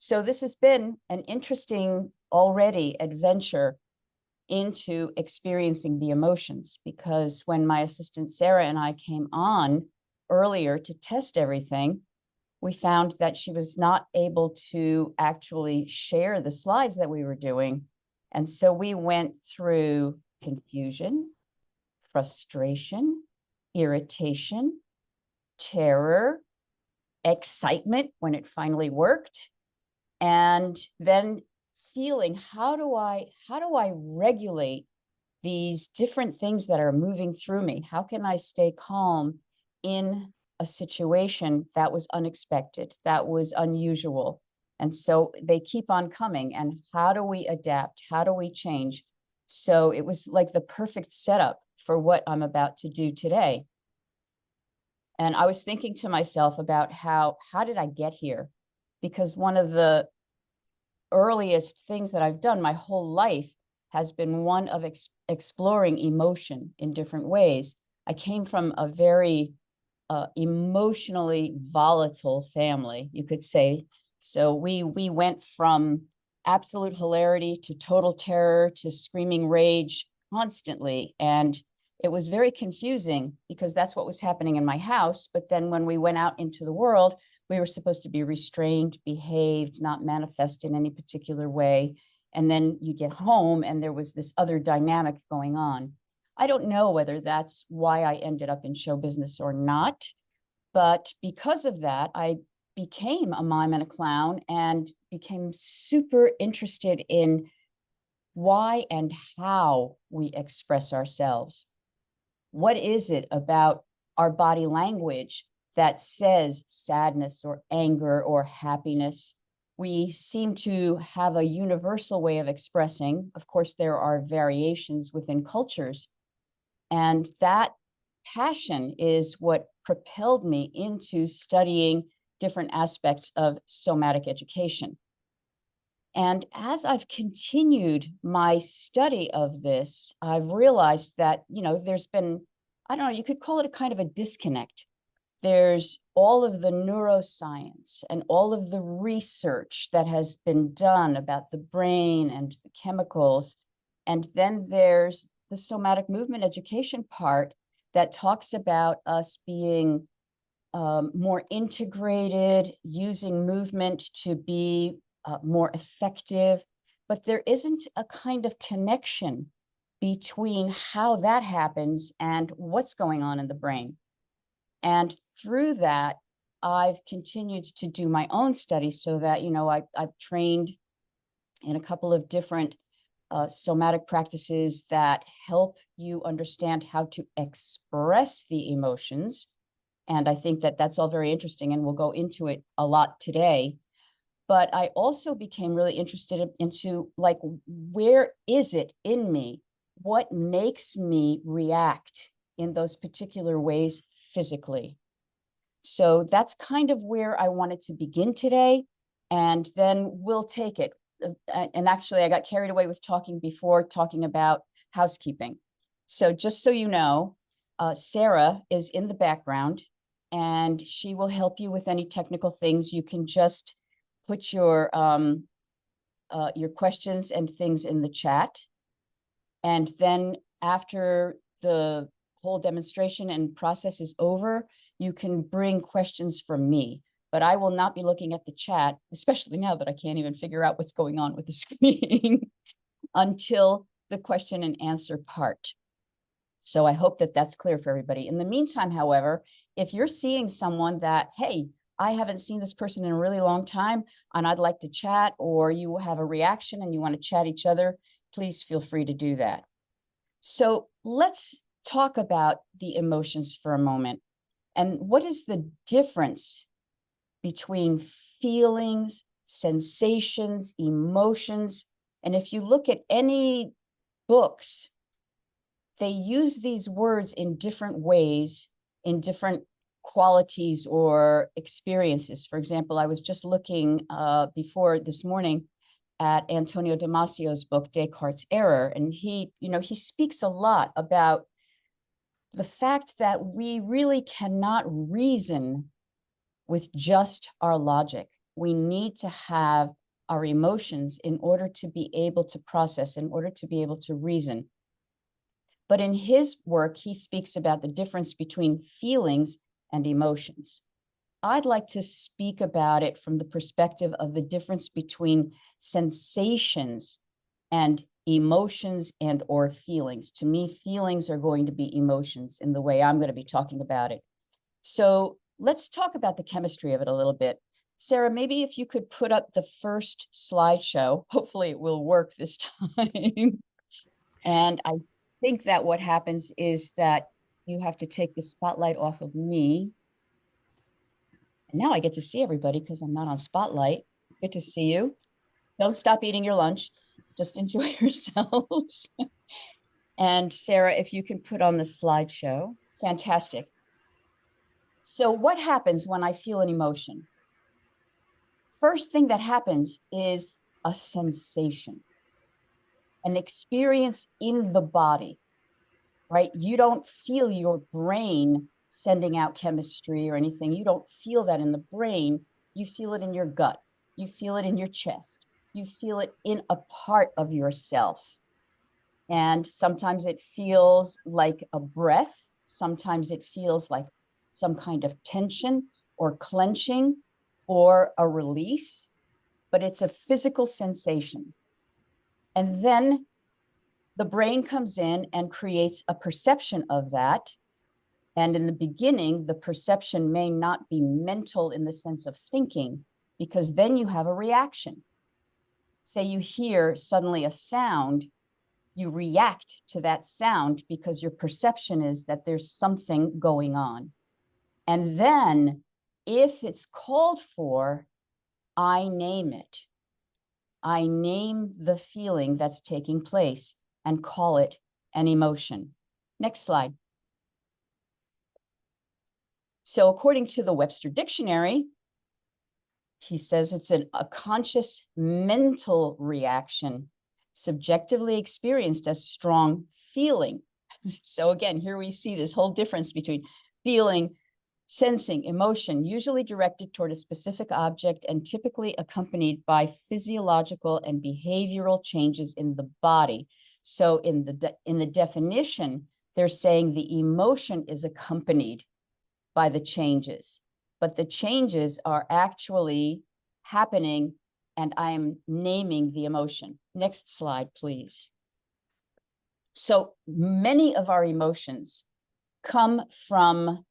So this has been an interesting already adventure into experiencing the emotions, because when my assistant Sarah and I came on earlier to test everything, we found that she was not able to actually share the slides that we were doing. And so we went through confusion, frustration, irritation, terror, excitement when it finally worked, and then feeling how do I regulate these different things that are moving through me? How can I stay calm in a situation that was unexpected, that was unusual? And so they keep on coming. And how do we adapt? How do we change? So it was like the perfect setup for what I'm about to do today. And I was thinking to myself about how did I get here? Because one of the earliest things that I've done my whole life has been one of exploring emotion in different ways. I came from a very emotionally volatile family, you could say. So we went from absolute hilarity to total terror to screaming rage constantly. And it was very confusing because that's what was happening in my house. But then when we went out into the world, we were supposed to be restrained, behaved, not manifest in any particular way. And then you get home and there was this other dynamic going on. I don't know whether that's why I ended up in show business or not, but because of that, I became a mime and a clown and became super interested in why and how we express ourselves. What is it about our body language that says sadness or anger or happiness? We seem to have a universal way of expressing. Of course, there are variations within cultures. And that passion is what propelled me into studying different aspects of somatic education. And as I've continued my study of this, I've realized that, there's been, I don't know, you could call it a kind of a disconnect. There's all of the neuroscience and all of the research that has been done about the brain and the chemicals. And then there's the somatic movement education part that talks about us being more integrated, using movement to be more effective. But there isn't a kind of connection between how that happens and what's going on in the brain. And through that, I've continued to do my own studies so that, I've trained in a couple of different somatic practices that help you understand how to express the emotions. And I think that that's all very interesting, and we'll go into it a lot today. But I also became really interested into, like, where is it in me? What makes me react in those particular ways physically? So that's kind of where I wanted to begin today, and then we'll take it. And actually, I got carried away with talking about housekeeping. So just so you know, Sarah is in the background, and she will help you with any technical things. You can just put your questions and things in the chat. And then after the whole demonstration and process is over, you can bring questions from me. But I will not be looking at the chat, especially now that I can't even figure out what's going on with the screen, until the question and answer part. So I hope that that's clear for everybody. In the meantime, however, if you're seeing someone that, hey, I haven't seen this person in a really long time and I'd like to chat, or you have a reaction and you want to chat each other, please feel free to do that. So let's talk about the emotions for a moment. And what is the difference between feelings, sensations, emotions? And if you look at any books, they use these words in different ways, in different qualities or experiences. For example, I was just looking before this morning at Antonio Damasio's book, Descartes' Error. And he speaks a lot about the fact that we really cannot reason with just our logic. we need to have our emotions in order to be able to process, in order to be able to reason. But in his work, he speaks about the difference between feelings and emotions. I'd like to speak about it from the perspective of the difference between sensations and emotions and or feelings. To me, feelings are going to be emotions in the way I'm going to be talking about it. So let's talk about the chemistry of it a little bit. Sarah, maybe if you could put up the first slideshow, hopefully it will work this time. And I think that what happens is that you have to take the spotlight off of me. And now I get to see everybody because I'm not on spotlight. Good to see you. Don't stop eating your lunch. Just enjoy yourselves. And Sarah, if you can put on the slideshow. Fantastic. So what happens when I feel an emotion? First thing that happens is a sensation, an experience in the body, right? You don't feel your brain sending out chemistry or anything. You don't feel that in the brain. You feel it in your gut. You feel it in your chest. You feel it in a part of yourself. And sometimes it feels like a breath. Sometimes it feels like some kind of tension or clenching or a release, but it's a physical sensation. And then the brain comes in and creates a perception of that. And in the beginning, the perception may not be mental in the sense of thinking, because then you have a reaction. Say you hear suddenly a sound, you react to that sound because your perception is that there's something going on. And then if it's called for, I name it. I name the feeling that's taking place and call it an emotion. Next slide. So according to the Webster Dictionary, he says it's a conscious mental reaction, subjectively experienced as strong feeling. So again, here we see this whole difference between feeling, sensing, emotion, usually directed toward a specific object and typically accompanied by physiological and behavioral changes in the body. So in the definition, they're saying the emotion is accompanied by the changes, but the changes are actually happening and I am naming the emotion. Next slide, please. So many of our emotions come from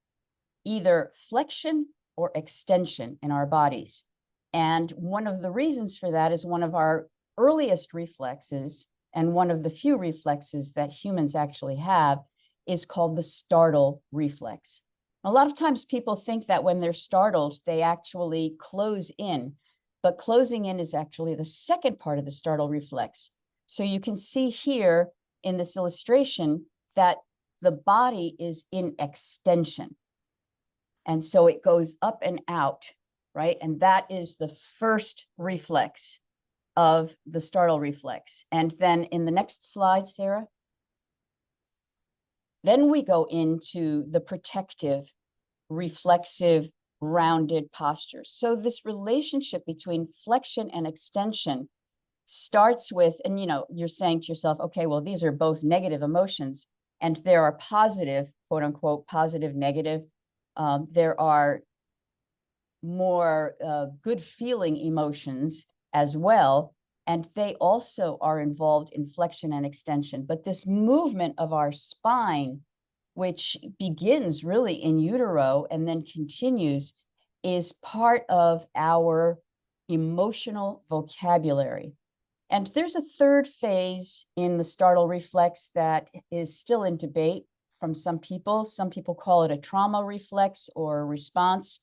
either flexion or extension in our bodies. And one of the reasons for that is one of our earliest reflexes, and one of the few reflexes that humans actually have, is called the startle reflex. A lot of times people think that when they're startled, they actually close in, but closing in is actually the second part of the startle reflex. So you can see here in this illustration that the body is in extension. And so it goes up and out, right? And that is the first reflex of the startle reflex. And then in the next slide, Sarah, then we go into the protective, reflexive, rounded posture. So this relationship between flexion and extension starts with, and you're saying to yourself, okay, well, these are both negative emotions, and there are positive, quote unquote, positive, negative. There are more good feeling emotions as well, and they also are involved in flexion and extension. But this movement of our spine, which begins really in utero and then continues, is part of our emotional vocabulary. And there's a third phase in the startle reflex that is still in debate from some people. Some people call it a trauma reflex or a response.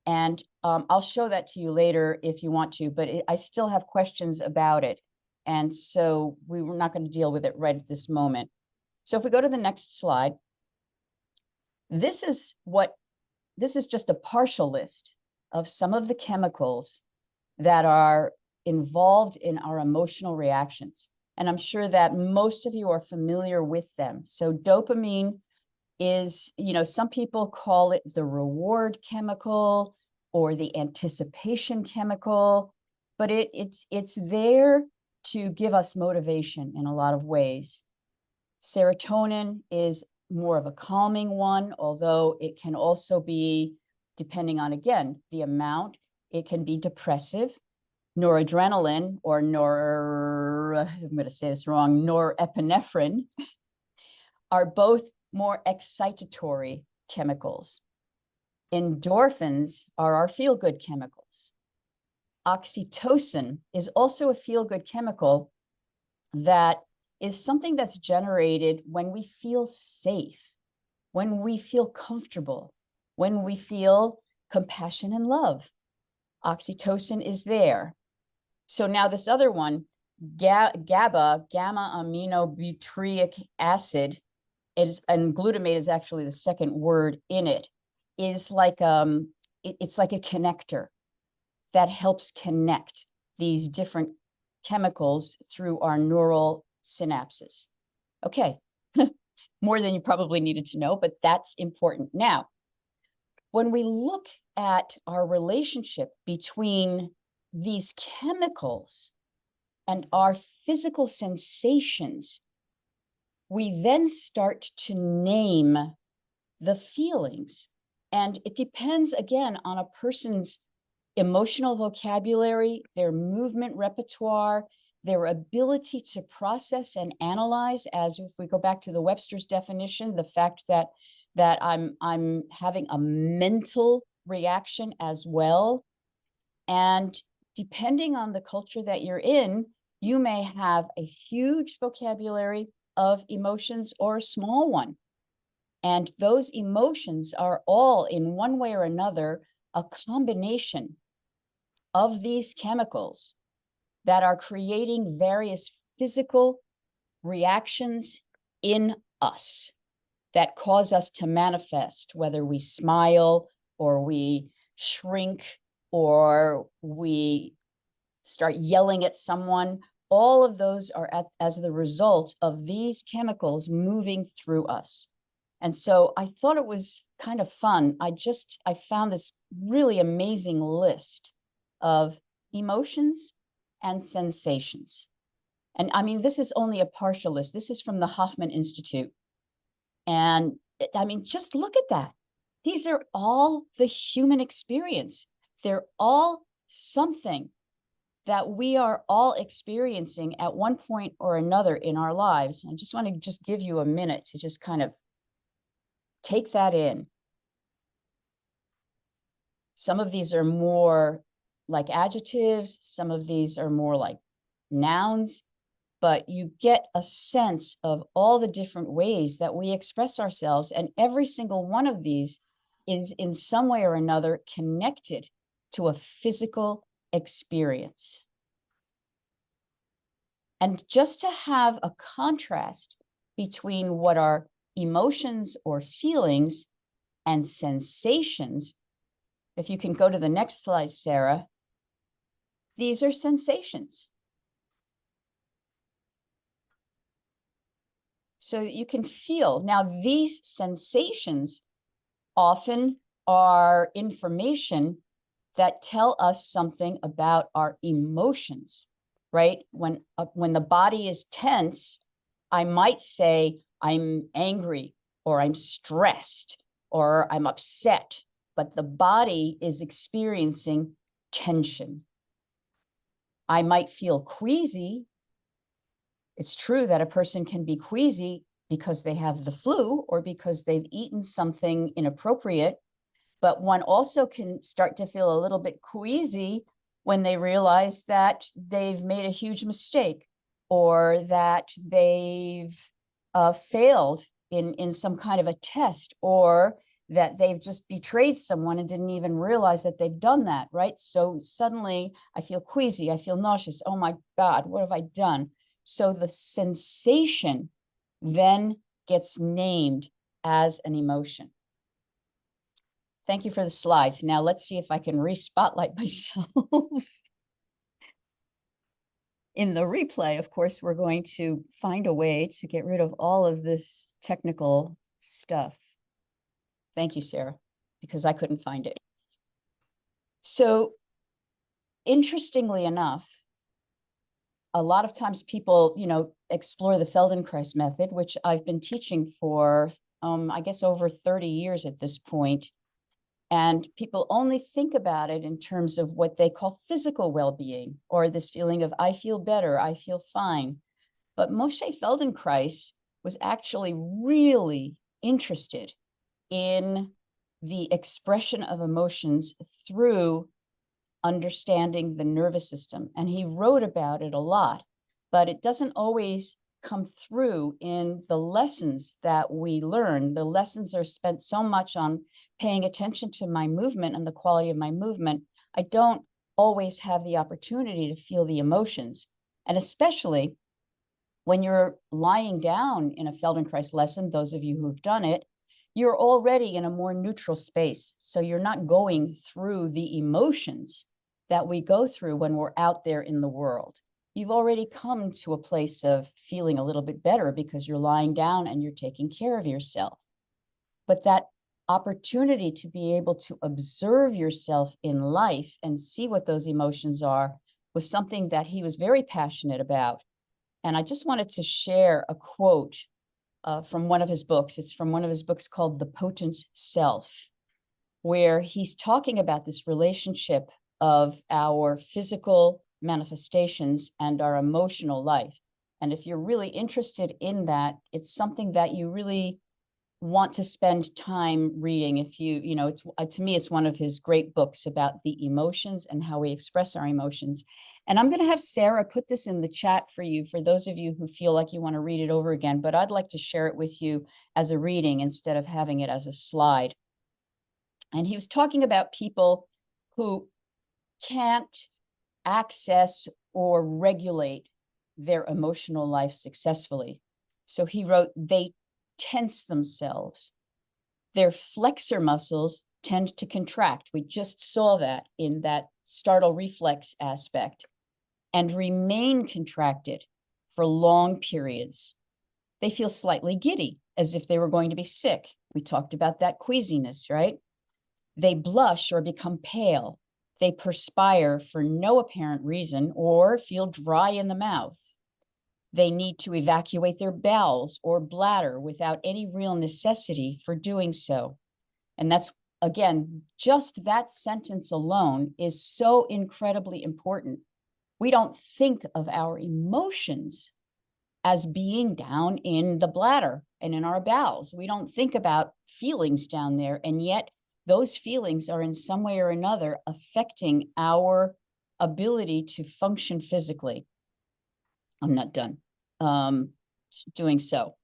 And I'll show that to you later if you want to, but I still have questions about it. And so we were not going to deal with it right at this moment. So if we go to the next slide, this is just a partial list of some of the chemicals that are involved in our emotional reactions. And I'm sure that most of you are familiar with them. So dopamine is, some people call it the reward chemical. or the anticipation chemical, but it's there to give us motivation in a lot of ways. Serotonin is more of a calming one, although it can also be, depending on, again, the amount, it can be depressive. Noradrenaline, or I'm going to say this wrong, norepinephrine, are both more excitatory chemicals. Endorphins are our feel-good chemicals. Oxytocin is also a feel-good chemical that is something that's generated when we feel safe, when we feel comfortable, when we feel compassion and love. Oxytocin is there. So now this other one, GABA, gamma aminobutyric acid, and glutamate is actually the second word in it, is like it's like a connector that helps connect these different chemicals through our neural synapses. Okay, more than you probably needed to know, but that's important. Now, when we look at our relationship between these chemicals and our physical sensations, we then start to name the feelings. And it depends, again, on a person's emotional vocabulary, their movement repertoire, their ability to process and analyze, as if we go back to the Webster's definition, the fact that I'm having a mental reaction as well. And depending on the culture that you're in, you may have a huge vocabulary of emotions or a small one. And those emotions are all, in one way or another, a combination of these chemicals that are creating various physical reactions in us that cause us to manifest, whether we smile or we shrink or we start yelling at someone. All of those are as the result of these chemicals moving through us. And so I thought it was kind of fun. I found this really amazing list of emotions and sensations. And I mean, this is only a partial list. This is from the Hoffman Institute. And I mean, just look at that. These are all the human experience. They're all something that we are all experiencing at one point or another in our lives. I just want to just give you a minute to just kind of take that in. Some of these are more like adjectives, some of these are more like nouns, but you get a sense of all the different ways that we express ourselves, and every single one of these is in some way or another connected to a physical experience. And just to have a contrast between what are emotions or feelings and sensations, if you can go to the next slide, Sarah, these are sensations. So that you can feel. Now, these sensations often are information that tell us something about our emotions, right? When the body is tense, I might say I'm angry or I'm stressed or I'm upset, but the body is experiencing tension. I might feel queasy. It's true that a person can be queasy because they have the flu or because they've eaten something inappropriate, but one also can start to feel a little bit queasy when they realize that they've made a huge mistake or that they've failed in some kind of a test, or that they've just betrayed someone and didn't even realize that they've done that, right? So suddenly I feel queasy, I feel nauseous. Oh my God, what have I done? So the sensation then gets named as an emotion. Thank you for the slides. Now let's see if I can re-spotlight myself. In the replay, of course, we're going to find a way to get rid of all of this technical stuff. Thank you, Sarah, because I couldn't find it. So interestingly enough, a lot of times people, explore the Feldenkrais method, which I've been teaching for, I guess, over 30 years at this point. And people only think about it in terms of what they call physical well-being, or this feeling of, I feel better, I feel fine. But Moshe Feldenkrais was actually really interested in the expression of emotions through understanding the nervous system. And he wrote about it a lot, but it doesn't always come through in the lessons that we learn. The lessons are spent so much on paying attention to my movement and the quality of my movement. I don't always have the opportunity to feel the emotions. And especially when you're lying down in a Feldenkrais lesson, those of you who've done it, you're already in a more neutral space. So you're not going through the emotions that we go through when we're out there in the world. You've already come to a place of feeling a little bit better because you're lying down and you're taking care of yourself. But that opportunity to be able to observe yourself in life and see what those emotions are was something that he was very passionate about. And I just wanted to share a quote from one of his books. It's from one of his books called The Potent Self, where he's talking about this relationship of our physical manifestations and our emotional life. And if you're really interested in that, it's something that you really want to spend time reading. If it's to me, it's one of his great books about the emotions and how we express our emotions. And I'm going to have Sarah put this in the chat for you, for those of you who feel like you want to read it over again, but I'd like to share it with you as a reading instead of having it as a slide. And he was talking about people who can't access or regulate their emotional life successfully. So he wrote, they tense themselves. Their flexor muscles tend to contract. We just saw that in that startle reflex aspect, and remain contracted for long periods. They feel slightly giddy, as if they were going to be sick. We talked about that queasiness, right? They blush or become pale. They perspire for no apparent reason or feel dry in the mouth. They need to evacuate their bowels or bladder without any real necessity for doing so. And that's, again, just that sentence alone is so incredibly important. We don't think of our emotions as being down in the bladder and in our bowels. We don't think about feelings down there. And yet those feelings are in some way or another affecting our ability to function physically. I'm not done doing so.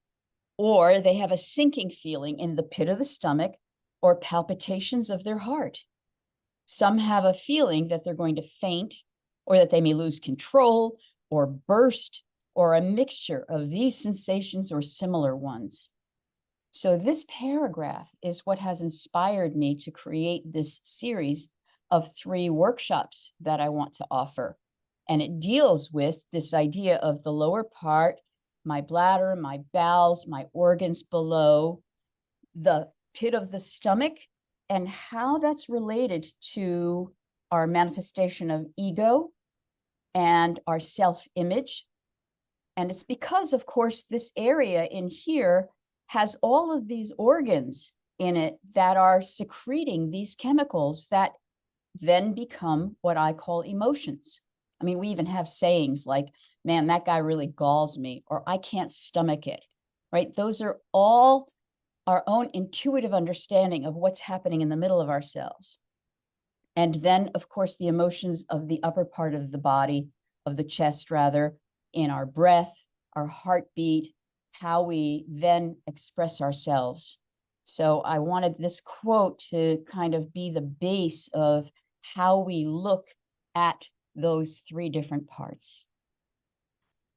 Or they have a sinking feeling in the pit of the stomach or palpitations of their heart. Some have a feeling that they're going to faint, or that they may lose control or burst, or a mixture of these sensations or similar ones. So this paragraph is what has inspired me to create this series of 3 workshops that I want to offer. And it deals with this idea of the lower part, my bladder, my bowels, my organs below, the pit of the stomach, and how that's related to our manifestation of ego and our self-image. And it's because, of course, this area in here has all of these organs in it that are secreting these chemicals that then become what I call emotions. I mean, we even have sayings like, man, that guy really galls me, or I can't stomach it, right? Those are all our own intuitive understanding of what's happening in the middle of ourselves. And then, of course, the emotions of the upper part of the body, of the chest rather, in our breath, our heartbeat, how we then express ourselves. So I wanted this quote to kind of be the base of how we look at those 3 different parts.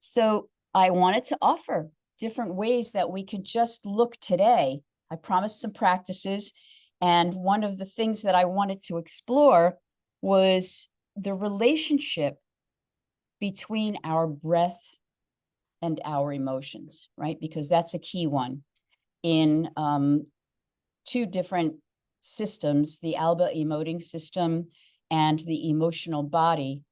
So I wanted to offer different ways that we could just look today. I promised some practices, and one of the things that I wanted to explore was the relationship between our breath and our emotions, right? Because that's a key one. In 2 different systems, the ALBA emoting system and the emotional body,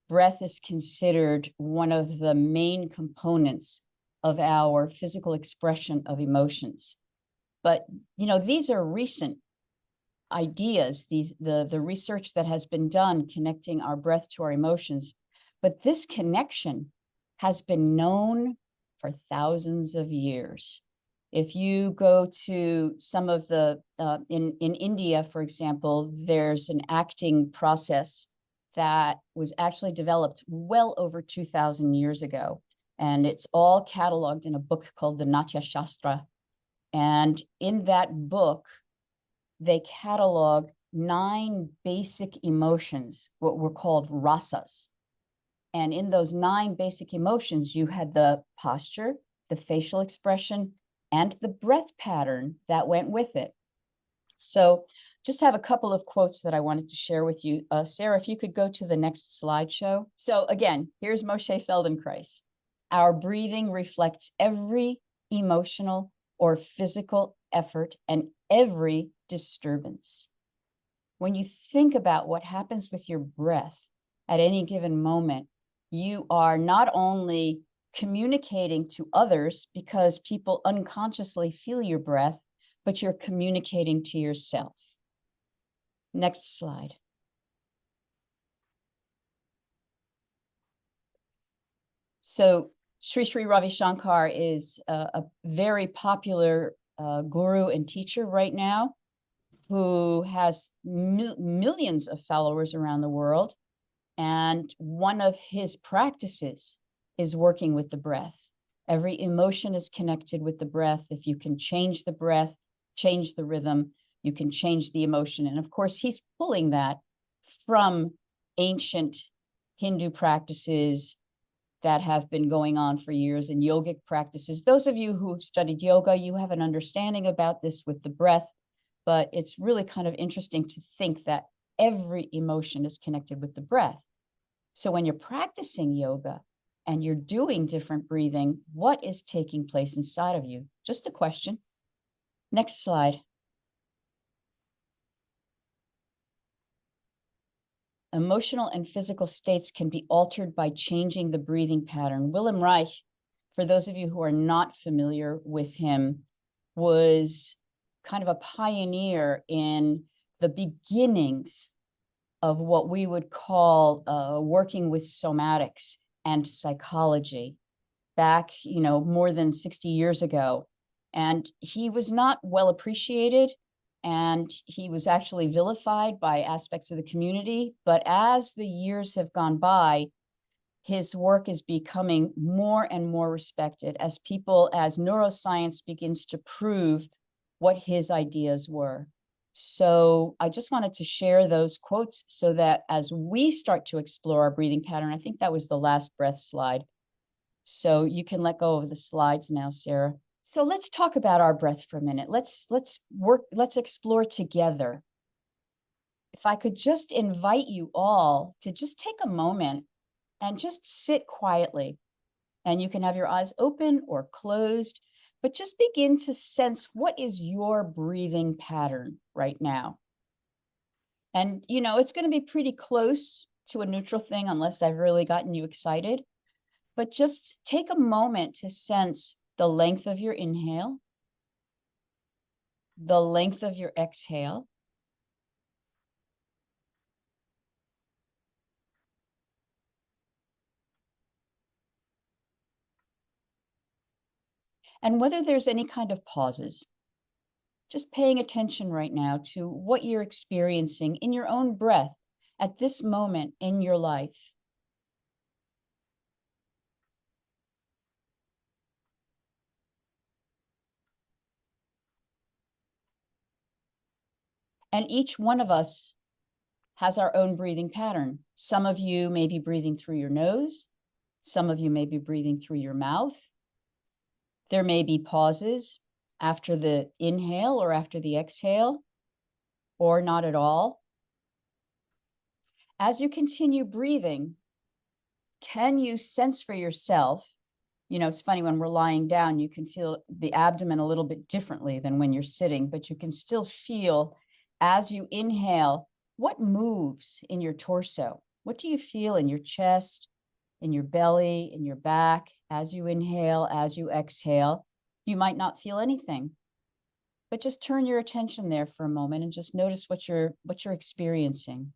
breath is considered one of the main components of our physical expression of emotions. But, these are recent ideas, the research that has been done connecting our breath to our emotions. But this connection has been known for thousands of years. If you go to some of the, in India, for example, there's an acting process that was actually developed well over 2,000 years ago. And it's all cataloged in a book called the Natya Shastra. And in that book, they catalog 9 basic emotions, what were called rasas. And in those 9 basic emotions, you had the posture, the facial expression, and the breath pattern that went with it. So just have a couple of quotes that I wanted to share with you. Sarah, if you could go to the next slideshow. So again, here's Moshe Feldenkrais. Our breathing reflects every emotional or physical effort and every disturbance. When you think about what happens with your breath at any given moment, you are not only communicating to others because people unconsciously feel your breath, but you're communicating to yourself. Next slide. So Sri Ravi Shankar is a very popular guru and teacher right now who has millions of followers around the world. And one of his practices is working with the breath. Every emotion is connected with the breath. If you can change the breath, change the rhythm, you can change the emotion. And of course, he's pulling that from ancient Hindu practices that have been going on for years and yogic practices. Those of you who have studied yoga, you have an understanding about this with the breath, but it's really kind of interesting to think that every emotion is connected with the breath. So when you're practicing yoga and you're doing different breathing, what is taking place inside of you? Just a question. Next slide. Emotional and physical states can be altered by changing the breathing pattern. Wilhelm Reich, for those of you who are not familiar with him, was kind of a pioneer in the beginnings of what we would call working with somatics and psychology back, more than 60 years ago. And he was not well appreciated, and he was actually vilified by aspects of the community. But as the years have gone by, his work is becoming more and more respected as neuroscience begins to prove what his ideas were. So I just wanted to share those quotes so that as we start to explore our breathing pattern, I think that was the last breath slide. So you can let go of the slides now, Sarah. So let's talk about our breath for a minute. Let's explore together. If I could just invite you all to just take a moment and just sit quietly. And you can have your eyes open or closed, but just begin to sense what is your breathing pattern right now. And, it's going to be pretty close to a neutral thing unless I've really gotten you excited. But just take a moment to sense the length of your inhale, the length of your exhale, and whether there's any kind of pauses. Just paying attention right now to what you're experiencing in your own breath at this moment in your life. And each one of us has our own breathing pattern. Some of you may be breathing through your nose. Some of you may be breathing through your mouth. There may be pauses after the inhale or after the exhale, or not at all. As you continue breathing, can you sense for yourself, it's funny, when we're lying down, you can feel the abdomen a little bit differently than when you're sitting, but you can still feel as you inhale, what moves in your torso? What do you feel in your chest, in your belly, in your back, as you inhale, as you exhale? You might not feel anything, but just turn your attention there for a moment and just notice what you're experiencing.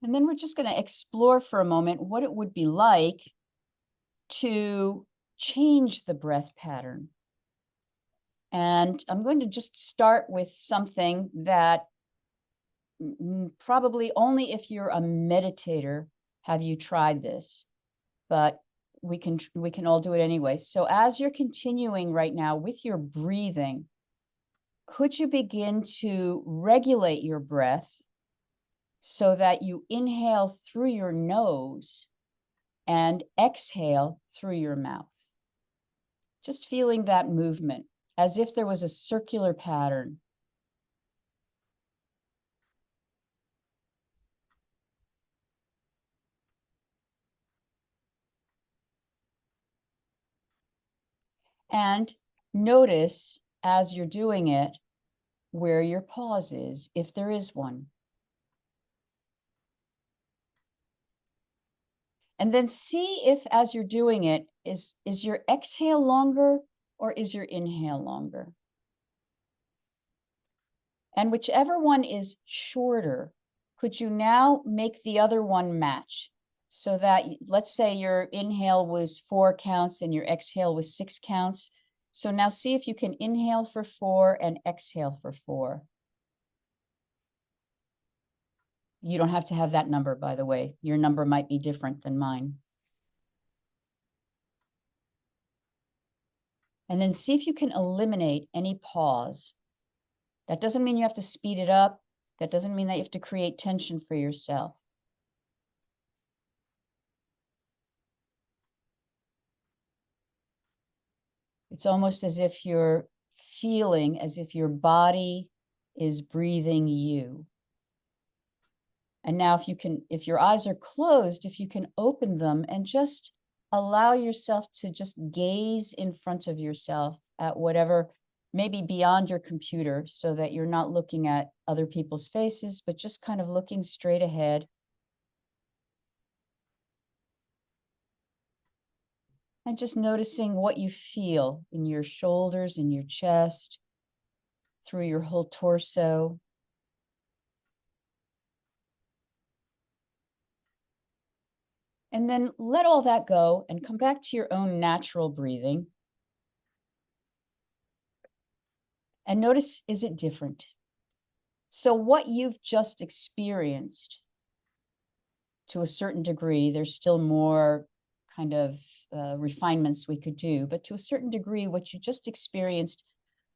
And then we're just going to explore for a moment what it would be like to change the breath pattern. And I'm going to just start with something that probably only if you're a meditator have you tried this, but we can all do it anyway. So as you're continuing right now with your breathing, could you begin to regulate your breath so that you inhale through your nose and exhale through your mouth? Just feeling that movement as if there was a circular pattern. And notice as you're doing it where your pause is, if there is one. And then see if, as you're doing it, is your exhale longer or is your inhale longer? And whichever one is shorter, could you now make the other one match? So that, let's say your inhale was 4 counts and your exhale was 6 counts. So now see if you can inhale for 4 and exhale for 4. You don't have to have that number, by the way. Your number might be different than mine. And then see if you can eliminate any pause. That doesn't mean you have to speed it up. That doesn't mean that you have to create tension for yourself. It's almost as if you're feeling as if your body is breathing you. And now if your eyes are closed, if you can open them and just allow yourself to just gaze in front of yourself at whatever, maybe beyond your computer, so that you're not looking at other people's faces, but just kind of looking straight ahead. And just noticing what you feel in your shoulders, in your chest, through your whole torso. And then let all that go and come back to your own natural breathing. And notice, is it different? So what you've just experienced, to a certain degree, there's still more kind of refinements we could do, but to a certain degree, what you just experienced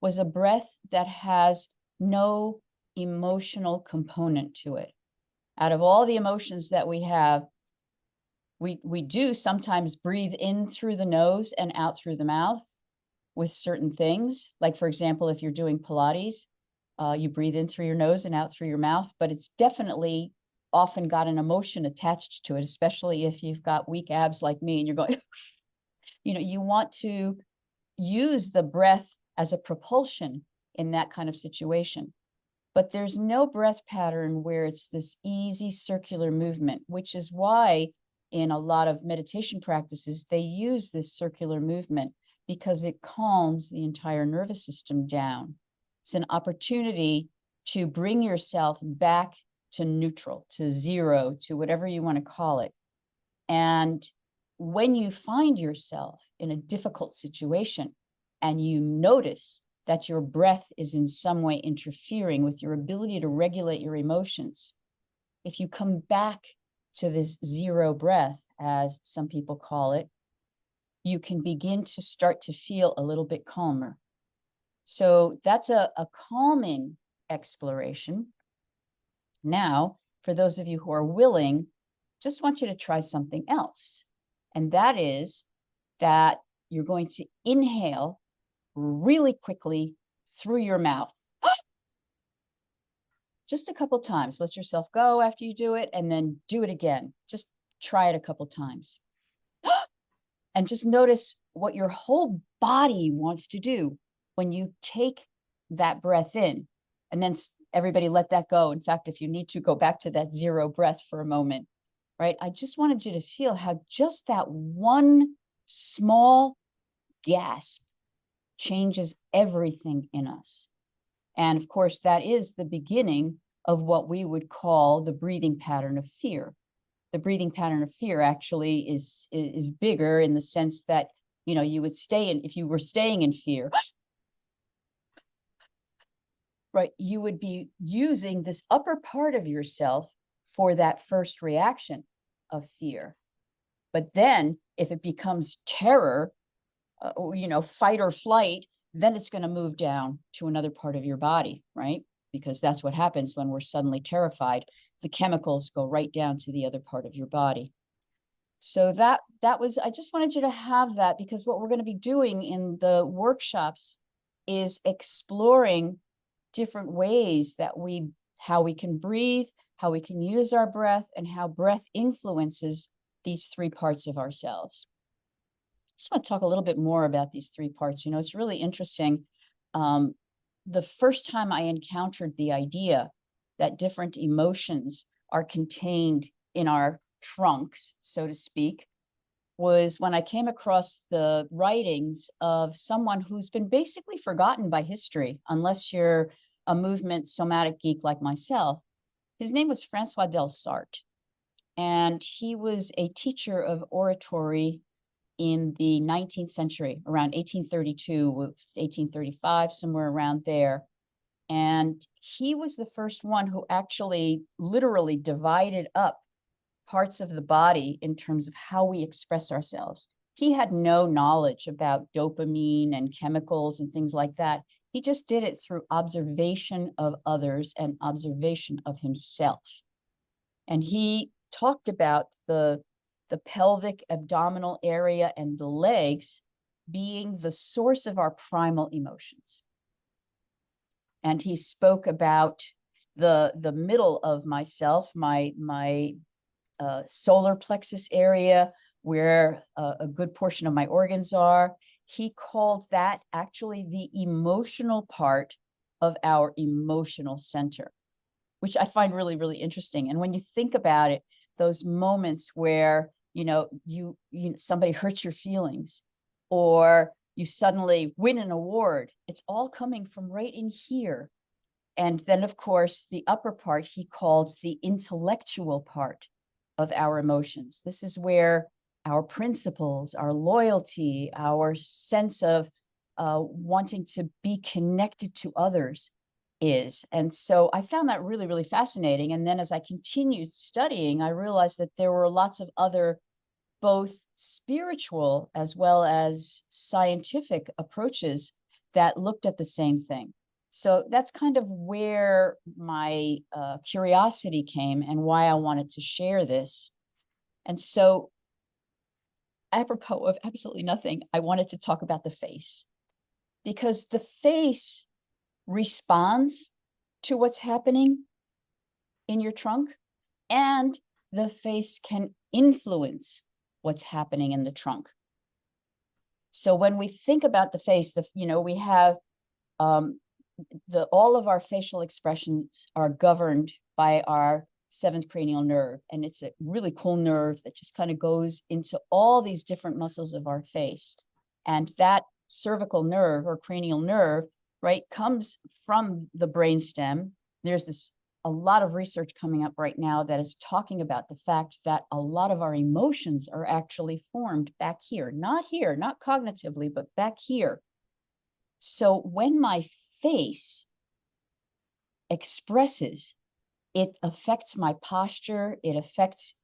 was a breath that has no emotional component to it. Out of all the emotions that we have, we do sometimes breathe in through the nose and out through the mouth with certain things. Like, for example, if you're doing Pilates, you breathe in through your nose and out through your mouth, but it's definitely often got an emotion attached to it, especially if you've got weak abs like me and you're going, you want to use the breath as a propulsion in that kind of situation. But there's no breath pattern where it's this easy circular movement, which is why in a lot of meditation practices, they use this circular movement because it calms the entire nervous system down. It's an opportunity to bring yourself back to neutral, to zero, to whatever you want to call it. And when you find yourself in a difficult situation and you notice that your breath is in some way interfering with your ability to regulate your emotions, if you come back to this zero breath, as some people call it, you can begin to start to feel a little bit calmer. So that's a calming exploration. Now, for those of you who are willing, just want you to try something else. And that is that you're going to inhale really quickly through your mouth. just a couple times. Let yourself go after you do it, and then do it again. Just try it a couple times. And just notice what your whole body wants to do when you take that breath in. And then everybody let that go. In fact, if you need to, go back to that 0 breath for a moment, right? I just wanted you to feel how just that one small gasp changes everything in us. And of course, that is the beginning of what we would call the breathing pattern of fear. The breathing pattern of fear actually is bigger in the sense that, you know, you would stay in, if you were staying in fear, right, you would be using this upper part of yourself for that first reaction of fear. But then if it becomes terror, you know, fight or flight, then it's going to move down to another part of your body, right? Because that's what happens when we're suddenly terrified. The chemicals go right down to the other part of your body. So that was, I just wanted you to have that, because what we're going to be doing in the workshops is exploring different ways that how we can breathe, how we can use our breath, and how breath influences these 3 parts of ourselves. I just want to talk a little bit more about these 3 parts. You know, it's really interesting. The first time I encountered the idea that different emotions are contained in our trunks, so to speak, was when I came across the writings of someone who's been basically forgotten by history, unless you're a movement somatic geek like myself. His name was Francois Delsarte, and he was a teacher of oratory in the 19th century, around 1832, 1835, somewhere around there. And he was the first one who actually literally divided up parts of the body in terms of how we express ourselves. He had no knowledge about dopamine and chemicals and things like that. He just did it through observation of others and observation of himself. And he talked about the pelvic abdominal area and the legs being the source of our primal emotions. And he spoke about the middle of myself, my solar plexus area, where a good portion of my organs are. He called that actually the emotional part of our emotional center, which I find really, really interesting. And when you think about it, those moments where, you know, somebody hurts your feelings, or you suddenly win an award, it's all coming from right in here. And then, of course, the upper part he called the intellectual part of our emotions. This is where our principles, our loyalty, our sense of wanting to be connected to others is. And so I found that really, really fascinating. And then as I continued studying, I realized that there were lots of other, both spiritual as well as scientific approaches that looked at the same thing. So that's kind of where my curiosity came and why I wanted to share this. And so, apropos of absolutely nothing, I wanted to talk about the face, because the face responds to what's happening in your trunk, and the face can influence what's happening in the trunk. So when we think about the face, we have all of our facial expressions are governed by our 7th cranial nerve. And it's a really cool nerve that just kind of goes into all these different muscles of our face. And that cervical nerve or cranial nerve, right, comes from the brainstem. There's a lot of research coming up right now that is talking about the fact that a lot of our emotions are actually formed back here, not cognitively, but back here. So when my face expresses, it affects my posture, it affects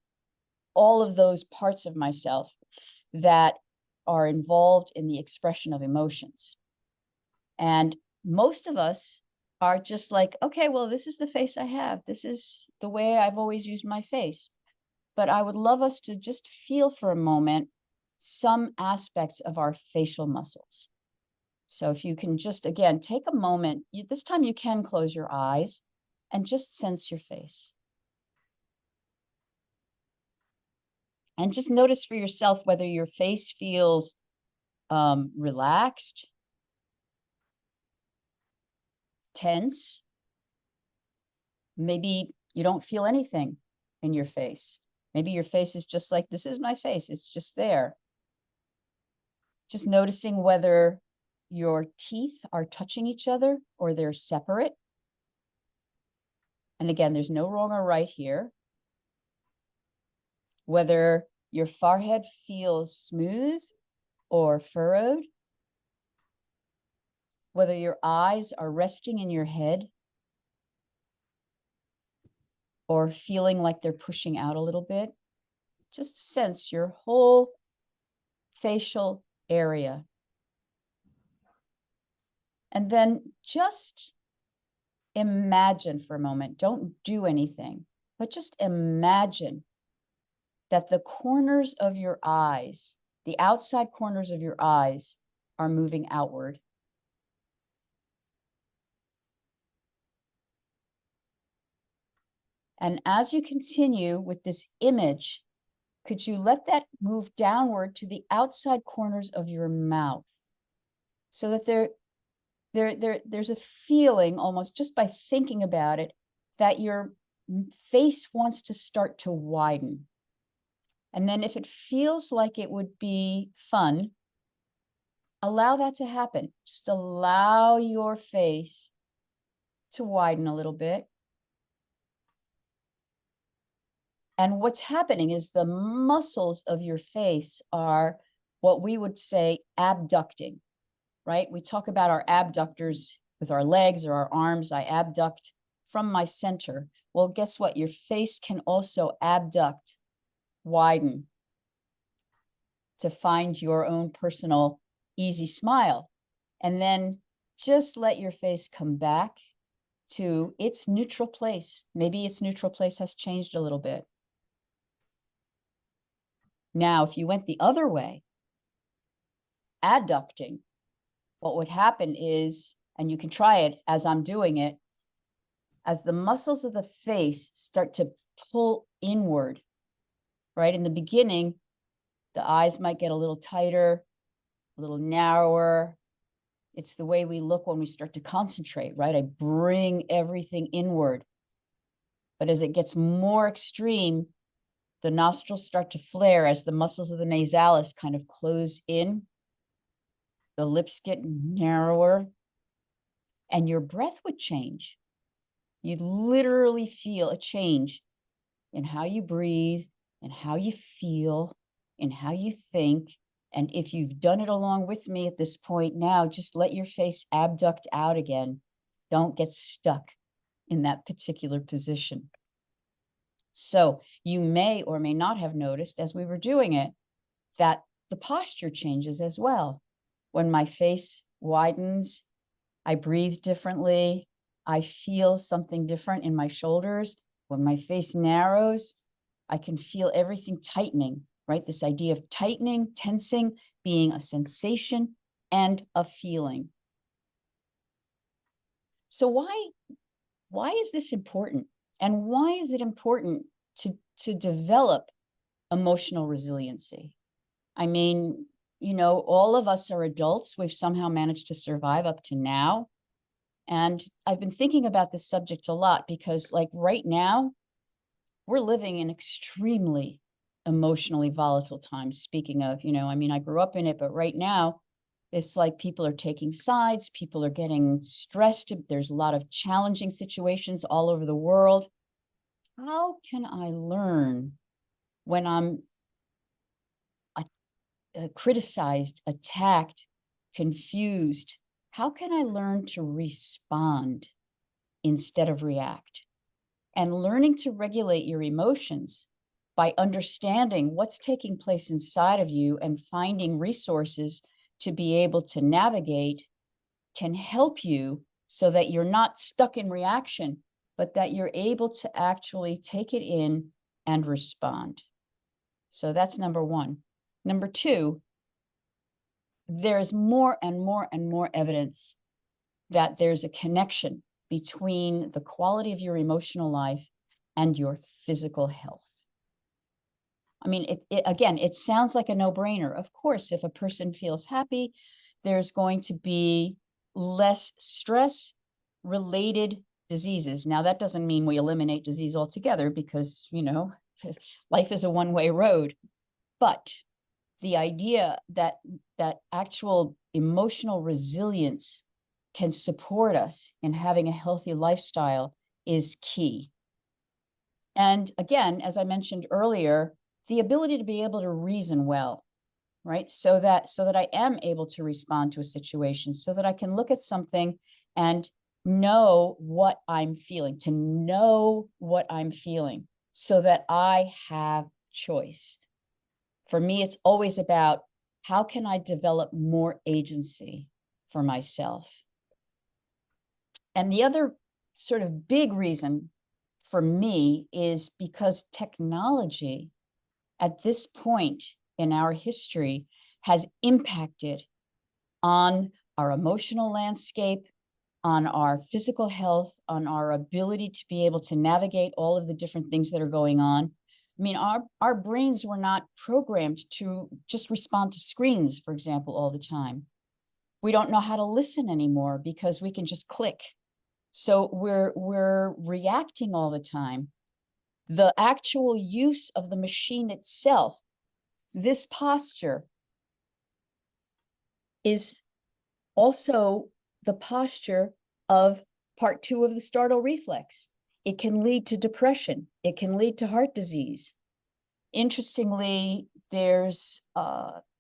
all of those parts of myself that are involved in the expression of emotions. And most of us are just like, okay, well, this is the face I have. This is the way I've always used my face. But I would love us to just feel for a moment some aspects of our facial muscles. So if you can just, again, take a moment, this time you can close your eyes, and just sense your face. And just notice for yourself whether your face feels relaxed, tense. Maybe you don't feel anything in your face. Maybe your face is just like, this is my face. It's just there. Just noticing whether your teeth are touching each other or they're separate. And again, there's no wrong or right here. Whether your forehead feels smooth or furrowed. Whether your eyes are resting in your head or feeling like they're pushing out a little bit. Just sense your whole facial area. And then just imagine for a moment, don't do anything, but just imagine that the corners of your eyes, the outside corners of your eyes, are moving outward. And as you continue with this image, could you let that move downward to the outside corners of your mouth so that there's a feeling almost just by thinking about it that your face wants to start to widen. And then if it feels like it would be fun, allow that to happen. Just allow your face to widen a little bit. And what's happening is the muscles of your face are what we would say abducting, right? We talk about our abductors with our legs or our arms. I abduct from my center. Well, guess what? Your face can also abduct, widen, to find your own personal easy smile. And then just let your face come back to its neutral place. Maybe its neutral place has changed a little bit. Now, if you went the other way, adducting, what would happen is, and you can try it as I'm doing it, as the muscles of the face start to pull inward, right? In the beginning, the eyes might get a little tighter, a little narrower. It's the way we look when we start to concentrate, right? I bring everything inward. But as it gets more extreme, the nostrils start to flare as the muscles of the nasalis kind of close in. The lips get narrower, and your breath would change. You'd literally feel a change in how you breathe, and how you feel, and how you think. And if you've done it along with me at this point now, just let your face abduct out again. Don't get stuck in that particular position. So you may or may not have noticed as we were doing it that the posture changes as well. When my face widens, I breathe differently. I feel something different in my shoulders. When my face narrows, I can feel everything tightening, right? This idea of tightening, tensing, being a sensation and a feeling. So why is this important? And why is it important to develop emotional resiliency? I mean, you know, all of us are adults. We've somehow managed to survive up to now. And I've been thinking about this subject a lot because, like, right now, we're living in extremely emotionally volatile times. Speaking of, you know, I mean, I grew up in it, but right now, it's like people are taking sides, people are getting stressed. There's a lot of challenging situations all over the world. How can I learn when I'm criticized, attacked, confused? How can I learn to respond instead of react? And learning to regulate your emotions by understanding what's taking place inside of you and finding resources to be able to navigate can help you so that you're not stuck in reaction, but that you're able to actually take it in and respond. So that's number one. Number two, there's more and more and more evidence that there's a connection between the quality of your emotional life and your physical health. I mean, again, it sounds like a no-brainer. Of course, if a person feels happy, there's going to be less stress-related diseases. Now, that doesn't mean we eliminate disease altogether, because, you know, life is a one-way road. But the idea that actual emotional resilience can support us in having a healthy lifestyle is key. And again, as I mentioned earlier, the ability to be able to reason well, right? So that I am able to respond to a situation, so that I can look at something and know what I'm feeling, so that I have choice. For me, it's always about, how can I develop more agency for myself? And the other sort of big reason for me is because technology at this point in our history has impacted on our emotional landscape, on our physical health, on our ability to be able to navigate all of the different things that are going on. I mean, our brains were not programmed to just respond to screens, for example, all the time. We don't know how to listen anymore because we can just click. So we're reacting all the time. The actual use of the machine itself, this posture, is also the posture of part 2 of the startle reflex. It can lead to depression. It can lead to heart disease. Interestingly, there's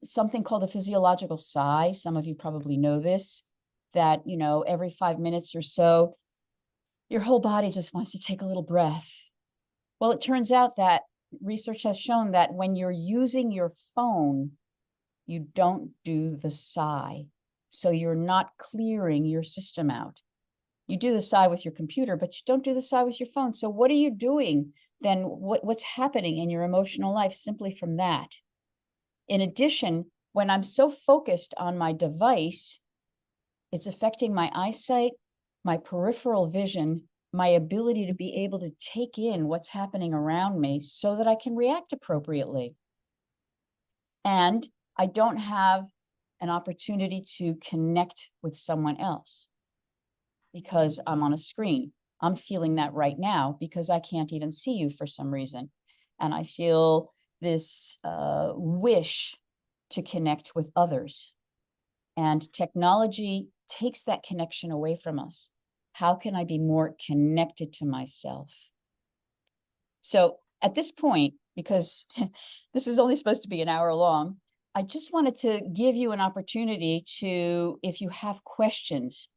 something called a physiological sigh. Some of you probably know this, that, you know, every 5 minutes or so, your whole body just wants to take a little breath. Well, it turns out that research has shown that when you're using your phone, you don't do the sigh. So you're not clearing your system out. You do the sigh with your computer, but you don't do the sigh with your phone. So what are you doing then? What's happening in your emotional life simply from that? In addition, when I'm so focused on my device, it's affecting my eyesight, my peripheral vision, my ability to be able to take in what's happening around me so that I can react appropriately. And I don't have an opportunity to connect with someone else because I'm on a screen. I'm feeling that right now because I can't even see you for some reason. And I feel this wish to connect with others. And technology takes that connection away from us. How can I be more connected to myself? So at this point, because this is only supposed to be an hour long, I just wanted to give you an opportunity to, if you have questions,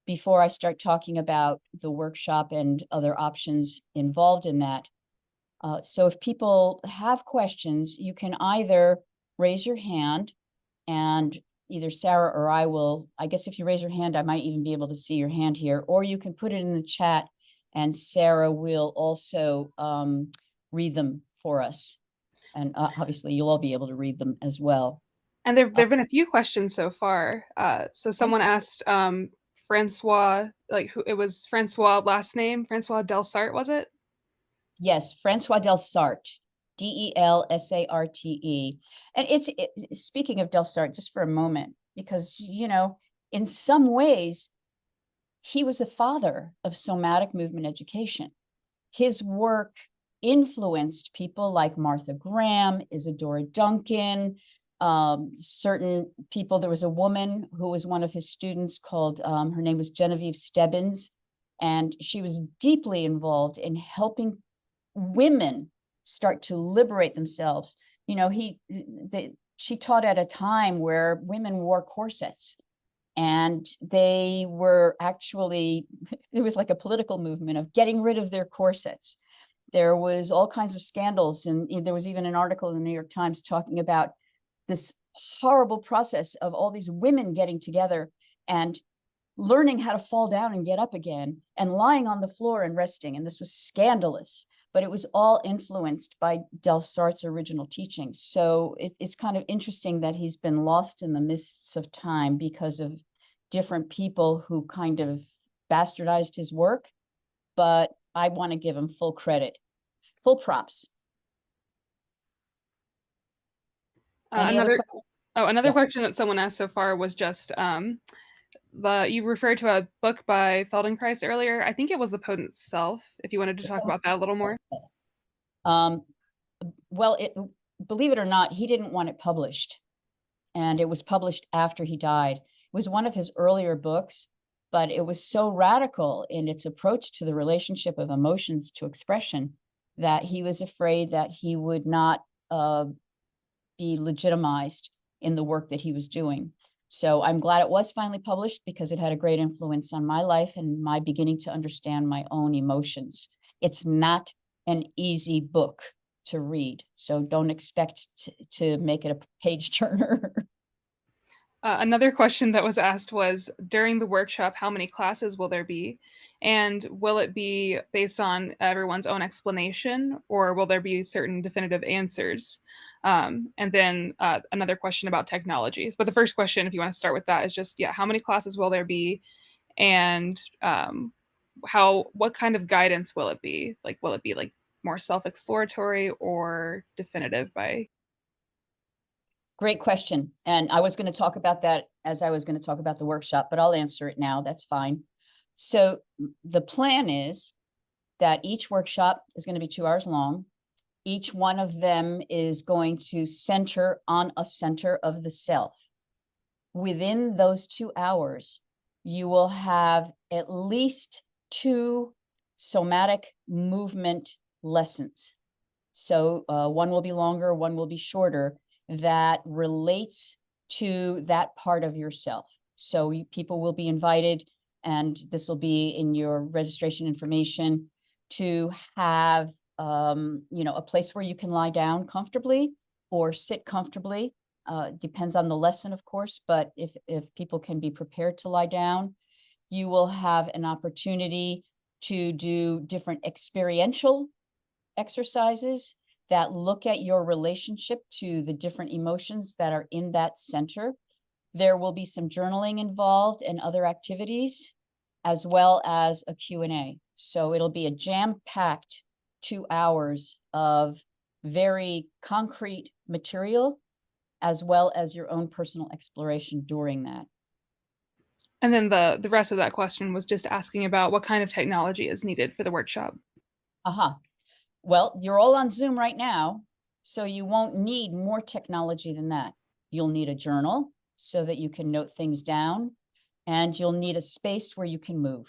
before I start talking about the workshop and other options involved in that. So if people have questions, you can either raise your hand, and either Sarah or I will, I guess if you raise your hand, I might even be able to see your hand here, or you can put it in the chat and Sarah will also read them for us. And obviously you'll all be able to read them as well. And there've been a few questions so far. So someone asked Francois, like who it was, Francois last name, Francois Delsarte, was it? Yes, Francois Delsarte, Delsarte. And speaking of Delsarte, just for a moment, because, you know, in some ways, he was the father of somatic movement education. His work influenced people like Martha Graham, Isadora Duncan, certain people. There was a woman who was one of his students called, her name was Genevieve Stebbins, and she was deeply involved in helping women start to liberate themselves. You know, she taught at a time where women wore corsets, and they were actually, it was like a political movement of getting rid of their corsets. There was all kinds of scandals, and there was even an article in the New York Times talking about this horrible process of all these women getting together and learning how to fall down and get up again and lying on the floor and resting. And this was scandalous, but it was all influenced by Delsarte's original teaching. So it's kind of interesting that he's been lost in the mists of time because of different people who kind of bastardized his work, but I want to give him full credit, full props. Another Yeah. question that someone asked so far was just you referred to a book by Feldenkrais earlier. I think it was The Potent Self, if you wanted to talk about that a little more. Well, believe it or not, he didn't want it published, and it was published after he died. It was one of his earlier books, but it was so radical in its approach to the relationship of emotions to expression that he was afraid that he would not be legitimized in the work that he was doing. So I'm glad it was finally published, because it had a great influence on my life and my beginning to understand my own emotions. It's not an easy book to read, so don't expect to make it a page turner. Another question that was asked was, during the workshop, how many classes will there be? And will it be based on everyone's own explanation, or will there be certain definitive answers? And then another question about technologies. But the first question, if you want to start with that, is just, how many classes will there be? And what kind of guidance will it be? Like, will it be like more self-exploratory or definitive by? Great question. And I was going to talk about that as I was going to talk about the workshop, but I'll answer it now. That's fine. So the plan is that each workshop is going to be 2 hours long. Each one of them is going to center on a center of the self. Within those 2 hours, you will have at least 2 somatic movement lessons. So one will be longer, one will be shorter, that relates to that part of yourself. So people will be invited, and this will be in your registration information, to have a place where you can lie down comfortably or sit comfortably. Depends on the lesson, of course, but if people can be prepared to lie down, you will have an opportunity to do different experiential exercises that look at your relationship to the different emotions that are in that center. There will be some journaling involved and other activities, as well as a Q&A. So it'll be a jam-packed 2 hours of very concrete material, as well as your own personal exploration during that. And then the rest of that question was just asking about what kind of technology is needed for the workshop. Well, you're all on Zoom right now, so you won't need more technology than that. You'll need a journal so that you can note things down, and you'll need a space where you can move.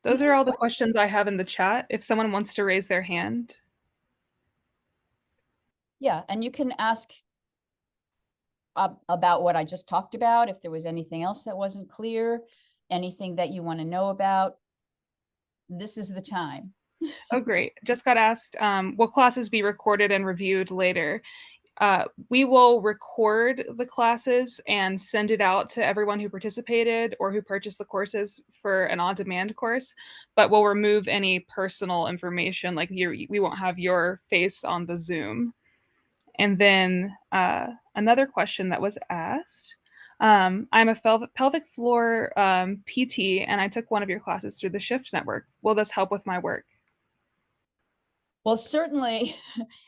Those are all the questions I have in the chat. If someone wants to raise their hand. Yeah, and you can ask about what I just talked about, if there was anything else that wasn't clear, anything that you want to know about. This is the time. Oh, great. Just got asked, will classes be recorded and reviewed later? We will record the classes and send it out to everyone who participated or who purchased the courses for an on-demand course, but we'll remove any personal information, like we won't have your face on the Zoom. And then another question that was asked, I'm a pelvic floor PT, and I took one of your classes through the Shift Network. Will this help with my work? Well, certainly,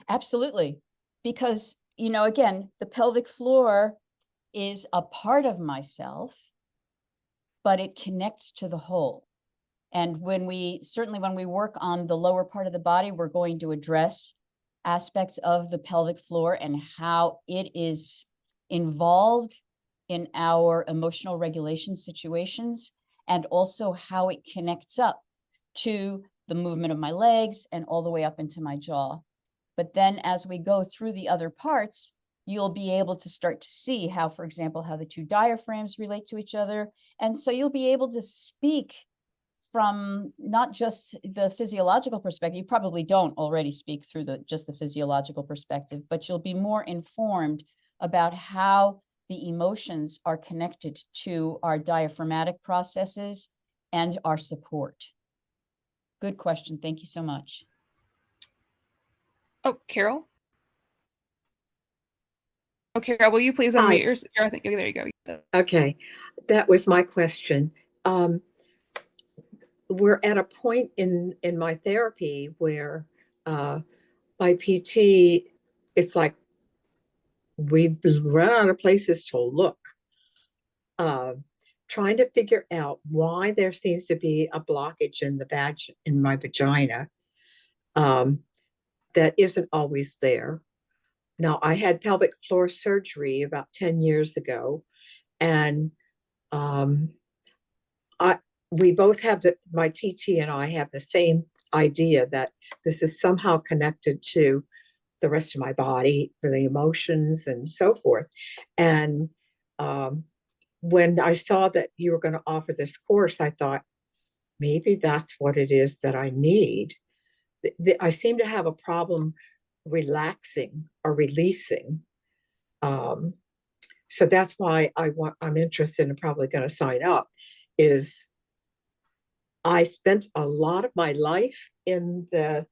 absolutely. Because, again, the pelvic floor is a part of myself, but it connects to the whole. And when we work on the lower part of the body, we're going to address aspects of the pelvic floor and how it is involved in our emotional regulation situations, and also how it connects up to the movement of my legs and all the way up into my jaw. But then as we go through the other parts, you'll be able to start to see how, for example, how the 2 diaphragms relate to each other. And so you'll be able to speak from not just the physiological perspective. You probably don't already speak through just the physiological perspective, but you'll be more informed about how the emotions are connected to our diaphragmatic processes and our support. Good question. Thank you so much. Oh, Carol? Okay, Carol, will you please Hi. unmute yourself? I think there you go. Okay, that was my question. We're at a point in my therapy where my PT, it's like we've run out of places to look. Trying to figure out why there seems to be a blockage in my vagina um, that isn't always there. Now, I had pelvic floor surgery about 10 years ago, and um, I we both have my PT and I have the same idea that this is somehow connected to the rest of my body, for the emotions and so forth. And um, when I saw that you were going to offer this course, I thought maybe that's what it is that I need. I seem to have a problem relaxing or releasing. Um, so that's why I'm interested and probably going to sign up. Is I spent a lot of my life in the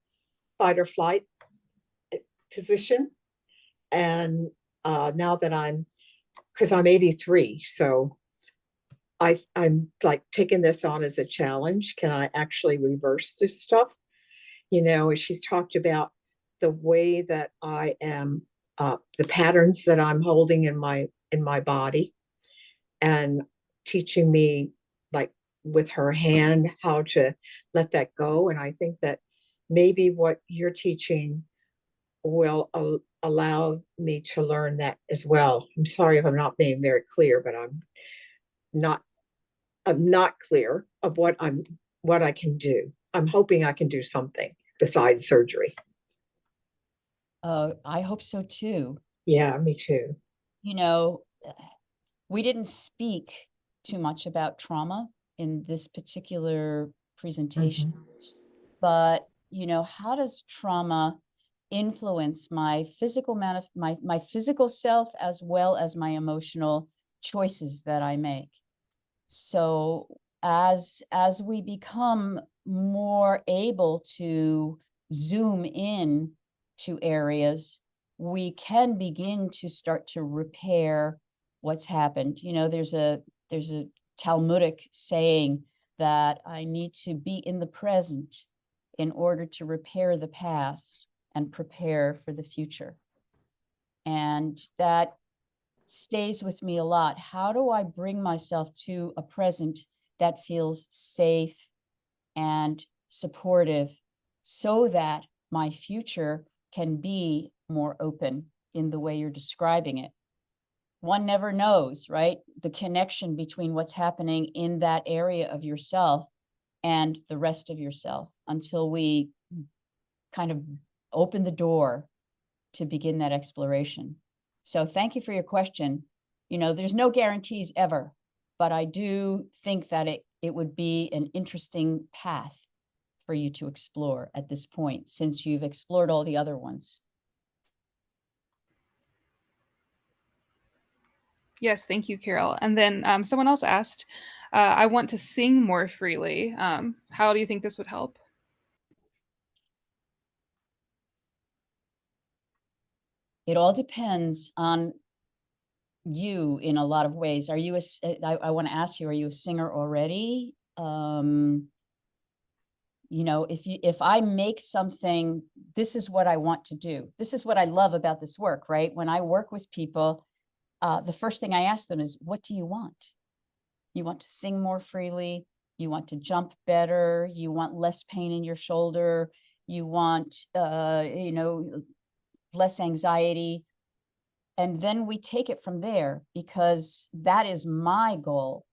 fight or flight position. And now that because I'm 83, so I'm like taking this on as a challenge. Can I actually reverse this stuff? She's talked about the way that I am, the patterns that I'm holding in my body, and teaching me, like, with her hand, how to let that go. And I think that maybe what you're teaching will allow me to learn that as well. I'm sorry if I'm not being very clear, but not I'm not clear of what I can do. I'm hoping I can do something besides surgery. I hope so too. Yeah, me too. You know, we didn't speak too much about trauma in this particular presentation, but how does trauma influence my physical my physical self as well as my emotional choices that I make? So as we become more able to zoom in to areas, we can begin to start to repair what's happened. There's a Talmudic saying that I need to be in the present in order to repair the past and prepare for the future. And that stays with me a lot. How do I bring myself to a present that feels safe and supportive so that my future can be more open in the way you're describing it? One never knows, right? The connection between what's happening in that area of yourself and the rest of yourself until we kind of open the door to begin that exploration. So thank you for your question. There's no guarantees ever, but I do think that it would be an interesting path for you to explore at this point, since you've explored all the other ones. Yes, thank you, Carol. And then someone else asked, I want to sing more freely. How do you think this would help? It all depends on you in a lot of ways. I want to ask you, are you a singer already? If I make something, this is what I want to do. This is what I love about this work, right? When I work with people, the first thing I ask them is, what do you want? You want to sing more freely? You want to jump better? You want less pain in your shoulder? You want, less anxiety? And then we take it from there, because that is my goal.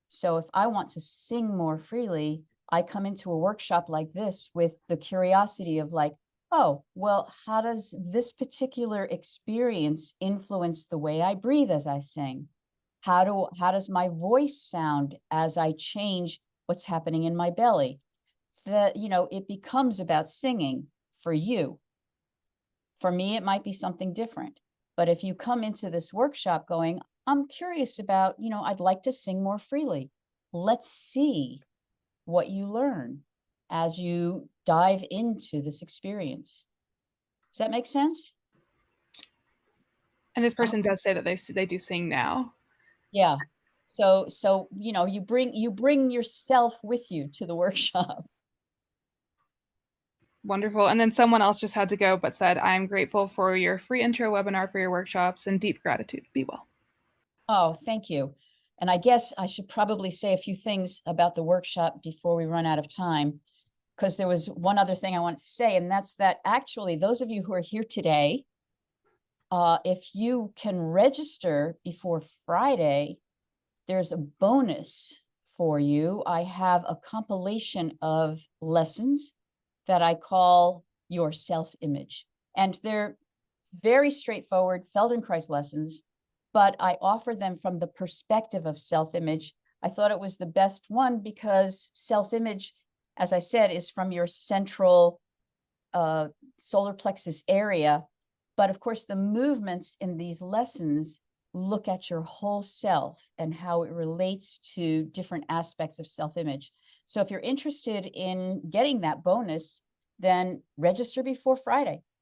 So if I want to sing more freely, I come into a workshop like this with the curiosity of, like, oh, well, how does this particular experience influence the way I breathe as I sing? How does my voice sound as I change what's happening in my belly? It becomes about singing for you. For me, it might be something different. But if you come into this workshop going, I'm curious about, I'd like to sing more freely. Let's see what you learn as you dive into this experience. Does that make sense? And this person does say that they do sing now. Yeah. So, you know, you bring yourself with you to the workshop. Wonderful. And then someone else just had to go, but said, I'm grateful for your free intro webinar for your workshops and deep gratitude. Be well. Oh, thank you. And I guess I should probably say a few things about the workshop before we run out of time, because there was one other thing I wanted to say, and that's that actually those of you who are here today, if you can register before Friday, there's a bonus for you. I have a compilation of lessons that I call your self-image. And they're very straightforward Feldenkrais lessons, but I offer them from the perspective of self-image. I thought it was the best one because self-image, as I said, is from your central solar plexus area. But of course, the movements in these lessons look at your whole self and how it relates to different aspects of self-image. So if you're interested in getting that bonus, then register before Friday.